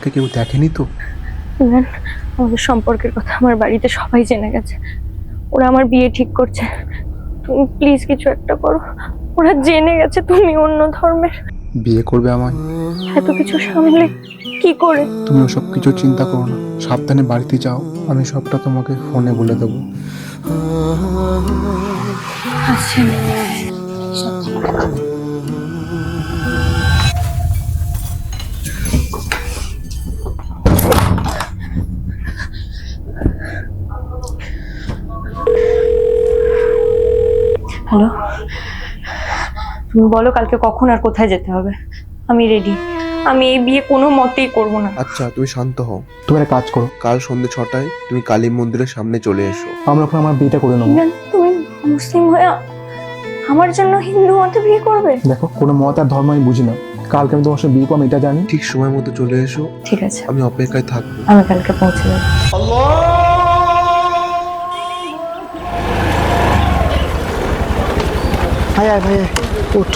আমাকে কেউ দেখেনি তো? ইমরান, আমাদের সম্পর্কের কথা আমার বাড়িতে সবাই জেনে গেছে। ওরা আমার বিয়ে ঠিক করছে। তুমি প্লিজ কিছু একটা করো। ওরা জেনে গেছে তুমি অন্য ধর্মের। বিয়ে করবে আমায়? এত কিছু সামলে কি করে? তুমি ওসব কিছু চিন্তা করো না, সাবধানে বাড়িতে যাও, আমি সবটা তোমাকে ফোনে বলে দেবো। আচ্ছা, হ্যালো, তুমি বলো কালকে কখন আর কোথায় যেতে হবে। আমি রেডি। আমি এই বিয়ে কোনো মতেই করবো না। আচ্ছা তুমি শান্ত হও। তুমি একটা কাজ করো, কাল সন্ধ্যে 6টায় তুমি কালী মন্দিরের সামনে চলে এসো। আমরা ওখানে আমার বিয়েটা করে নেবো। ইমরান, তুমি মুসলিম হয়ে আমার জন্য হিন্দু মতে বিয়ে করবে? দেখো, কোনো মত আর ধর্ম আমি বুঝি না। কালকে আমি তোমার সাথে বিয়ে করবো, আমি এটা জানি। ঠিক সময় মতো চলে এসো, ঠিক আছে, আমি অপেক্ষায় থাকবো। আমি কালকে পৌঁছে যাবো। ভাই ভাই, উঠ।